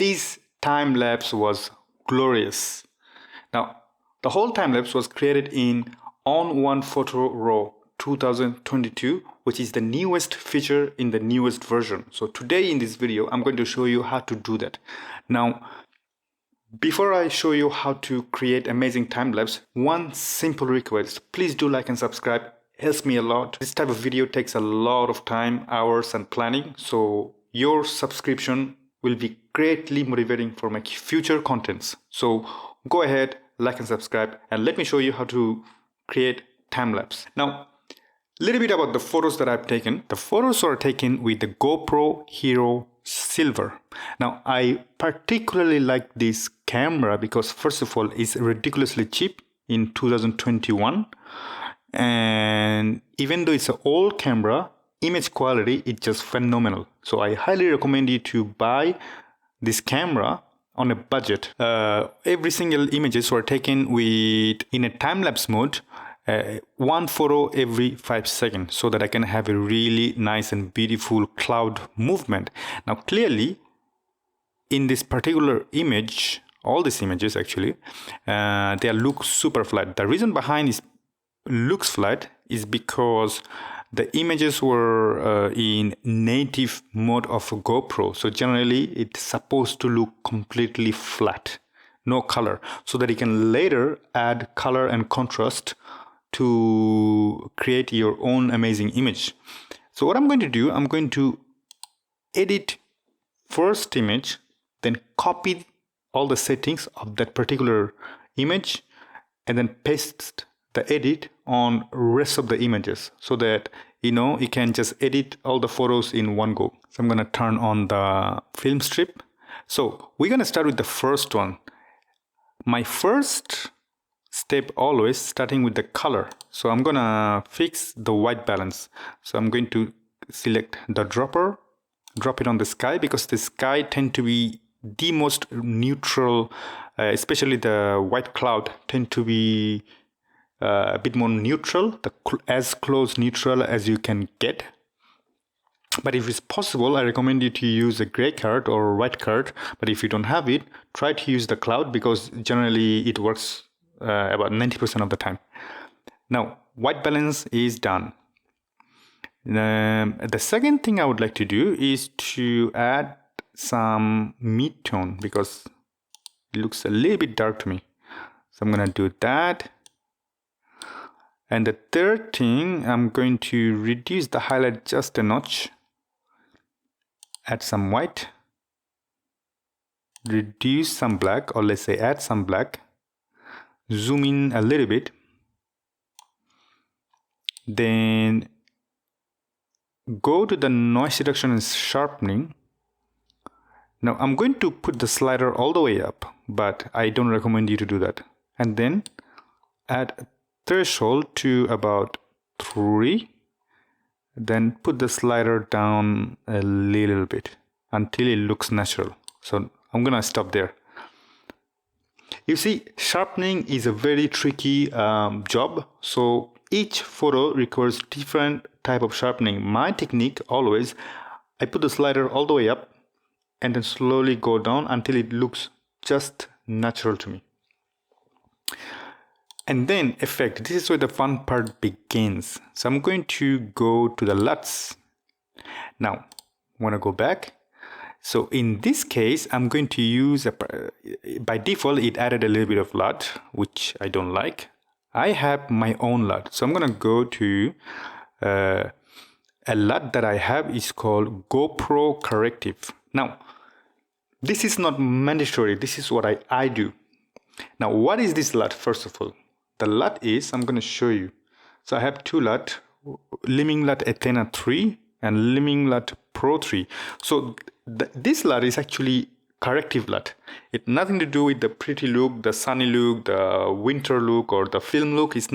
this time lapse was glorious. Now, the whole time lapse was created in ON1 Photo RAW 2022, which is the newest feature in the newest version. So today in this video, I'm going to show you how to do that. Now, before I show you how to create amazing time lapse, one simple request: please do like and subscribe. It helps me a lot. This type of video takes a lot of time, hours, and planning. So your subscription will be greatly motivating for my future contents. So go ahead, like and subscribe, and let me show you how to create time lapse. Now, a little bit about the photos that I've taken. The photos are taken with the GoPro Hero Silver. Now, I particularly like this camera because, first of all, it's ridiculously cheap in 2021. And even though it's an old camera, image quality is just phenomenal. So I highly recommend you to buy this camera on a budget. Every single images were taken with in a time-lapse mode, one photo every 5 seconds, so that I can have a really nice and beautiful cloud movement. Now, clearly, in this particular image, all these images actually, they look super flat. The reason behind is looks flat is because the images were in native mode of GoPro. So generally, it's supposed to look completely flat, no color, so that you can later add color and contrast to create your own amazing image. So what I'm going to do, I'm going to edit first image, then copy all the settings of that particular image, and then paste the edit on rest of the images, so that you can just edit all the photos in one go. So I'm going to turn on the film strip. So we're going to start with the first one. My first step always starting with the color. So I'm going to fix the white balance. So I'm going to select the dropper, drop it on the sky, because the sky tend to be the most neutral, especially the white cloud tend to be a bit more neutral, as close neutral as you can get. But if it's possible, I recommend you to use a gray card or white card. But if you don't have it, try to use the cloud, because generally it works about 90% of the time. Now, white balance is done. The second thing I would like to do is to add some mid-tone, because it looks a little bit dark to me. So I'm going to do that. And the third thing, I'm going to reduce the highlight just a notch. Add some white. Reduce some black, or let's say add some black. Zoom in a little bit. Then go to the noise reduction and sharpening. Now I'm going to put the slider all the way up, but I don't recommend you to do that. And then add threshold to about 3, then put the slider down a little bit until it looks natural. So I'm gonna stop there. You see, sharpening is a very tricky job. So each photo requires different type of sharpening. My technique always, I put the slider all the way up and then slowly go down until it looks just natural to me. And then effect. This is where the fun part begins. So I'm going to go to the LUTs. Now, I want to go back. So in this case, I'm going to use, by default, it added a little bit of LUT, which I don't like. I have my own LUT. So I'm going to go to a LUT that I have is called GoPro Corrective. Now, this is not mandatory. This is what I do. Now, what is this LUT, first of all? The LUT is, I'm going to show you. So I have two LUT, Limming LUT Athena 3 and Limming LUT Pro 3. So this LUT is actually corrective LUT. It's nothing to do with the pretty look, the sunny look, the winter look, or the film look. It's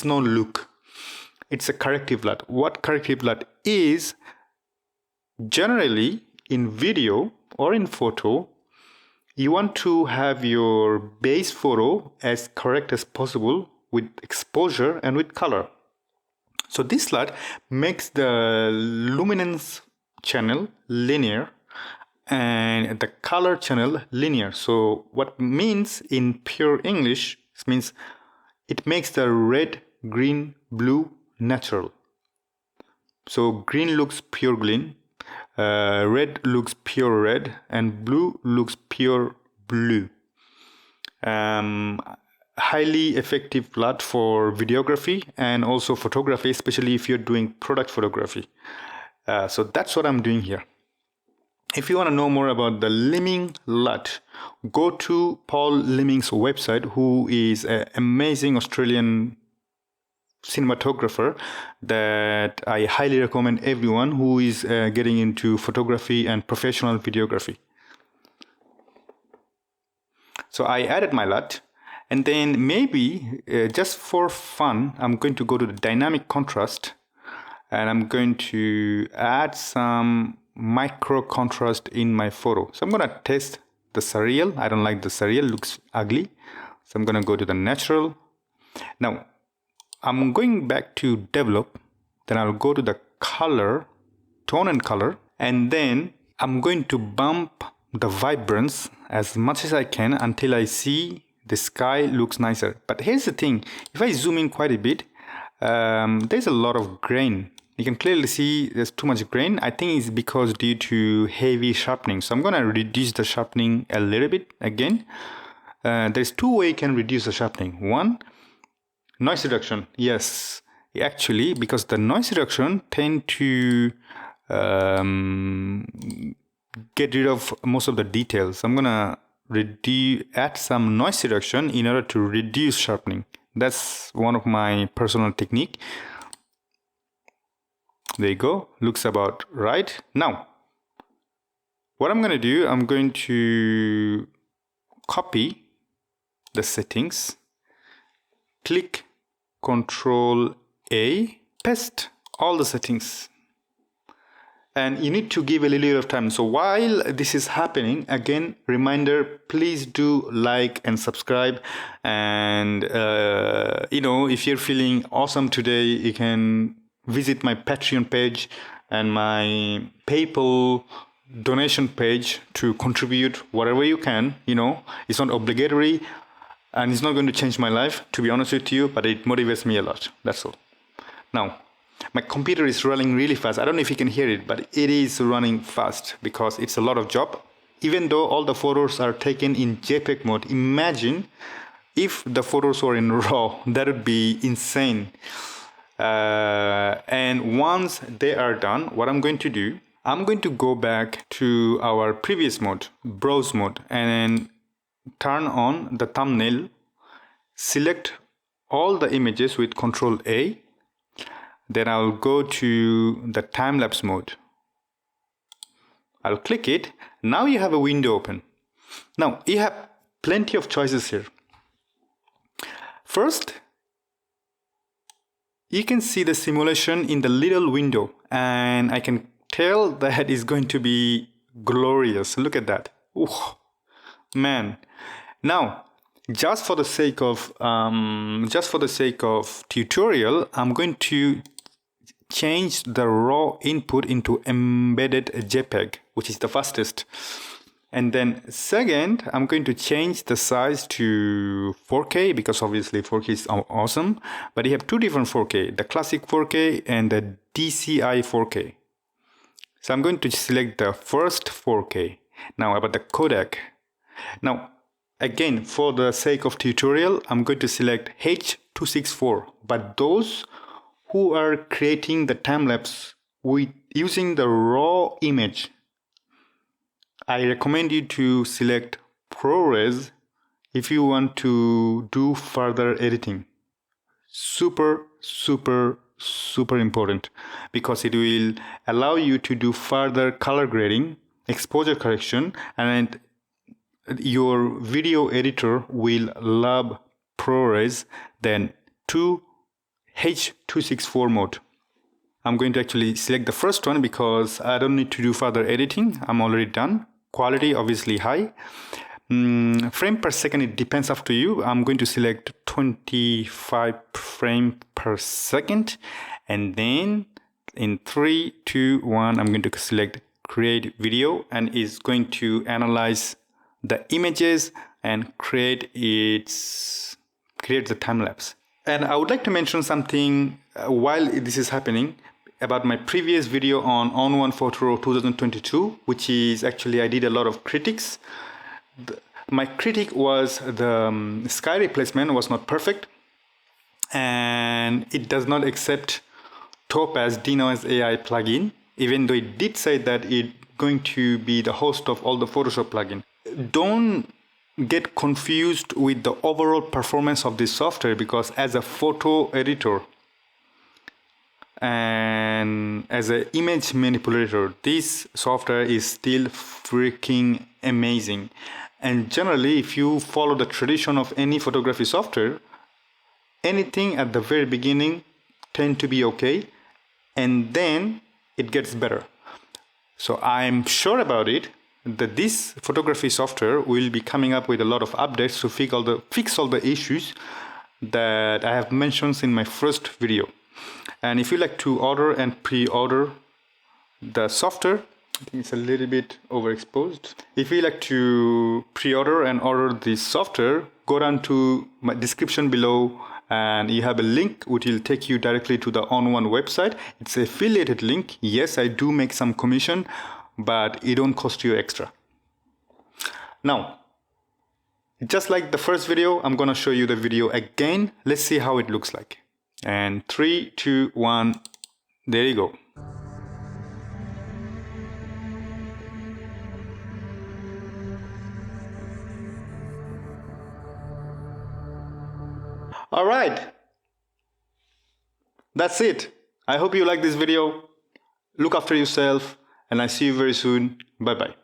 no look. It's a corrective LUT. What corrective LUT is, generally in video or in photo, you want to have your base photo as correct as possible with exposure and with color. So this LUT makes the luminance channel linear and the color channel linear. So what means in pure English means it makes the red, green, blue natural. So green looks pure green, red looks pure red, and blue looks pure blue. Highly effective LUT for videography and also photography, especially if you're doing product photography. So that's what I'm doing here. If you want to know more about the Limming LUT, go to Paul Limming's website, who is an amazing Australian cinematographer that I highly recommend everyone who is getting into photography and professional videography. So I added my LUT, and then maybe just for fun, I'm going to go to the dynamic contrast, and I'm going to add some micro contrast in my photo. So I'm going to test the surreal. I don't like the surreal, looks ugly. So I'm going to go to the natural. Now I'm going back to develop, then I'll go to the color, tone and color, and then I'm going to bump the vibrance as much as I can until I see the sky looks nicer. But here's the thing, if I zoom in quite a bit, there's a lot of grain. You can clearly see there's too much grain. I think it's because due to heavy sharpening. So I'm going to reduce the sharpening a little bit again. There's two ways you can reduce the sharpening. One, noise reduction. Yes, actually, because the noise reduction tend to get rid of most of the details. I'm gonna add some noise reduction in order to reduce sharpening. That's one of my personal technique. There you go, looks about right. Now, what I'm gonna do, I'm going to copy the settings, click Control A, paste all the settings. And you need to give a little bit of time. So while this is happening, again, reminder, please do like and subscribe. And, if you're feeling awesome today, you can visit my Patreon page and my PayPal donation page to contribute whatever you can. It's not obligatory and it's not going to change my life, to be honest with you, but it motivates me a lot. That's all. Now, my computer is running really fast. I don't know if you can hear it, but it is running fast because it's a lot of job. Even though all the photos are taken in JPEG mode, imagine if the photos were in RAW. That would be insane. And once they are done, what I'm going to do, I'm going to go back to our previous mode, browse mode, and turn on the thumbnail, select all the images with Control A. Then I'll go to the time-lapse mode. I'll click it. Now you have a window open. Now you have plenty of choices here. First, you can see the simulation in the little window, and I can tell that it's going to be glorious. Look at that. Ooh, man. Now, just for the sake of tutorial, I'm going to change the raw input into embedded JPEG, which is the fastest. And then second, I'm going to change the size to 4K because obviously 4K is awesome. But you have two different 4K, the classic 4K and the DCI 4K. So I'm going to select the first 4K. Now about the codec. Now, again, for the sake of tutorial, I'm going to select H.264. But those who are creating the time-lapse with using the raw image, I recommend you to select ProRes if you want to do further editing. Super important because it will allow you to do further color grading, exposure correction, and your video editor will love ProRes than H.264 mode. I'm going to actually select the first one because I don't need to do further editing. I'm already done. Quality obviously high. Frame per second, it depends up to you. I'm going to select 25 frames per second, and then in 3, 2, 1, I'm going to select create video and is going to analyze the images and create the time lapse. And I would like to mention something while this is happening about my previous video on ON1 Photo 2022, which is actually I did a lot of critiques. My critique was the sky replacement was not perfect, and it does not accept Topaz denoise AI plugin, even though it did say that it's going to be the host of all the Photoshop plugin. Don't get confused with the overall performance of this software, because as a photo editor and as an image manipulator, this software is still freaking amazing. And generally, if you follow the tradition of any photography software, anything at the very beginning tend to be okay, and then it gets better. So I'm sure about it that this photography software will be coming up with a lot of updates to fix all the issues that I have mentioned in my first video. And if you like to order and pre-order the software, I think it's a little bit overexposed. If you like to pre-order and order this software, go down to my description below and you have a link which will take you directly to the ON1 website. It's an affiliated link. Yes, I do make some commission, but it don't cost you extra. Now, just like the first video, I'm gonna show you the video again. Let's see how it looks like. And 3, 2, 1, there you go. All right, that's it. I hope you like this video. Look after yourself, and I see you very soon. Bye bye.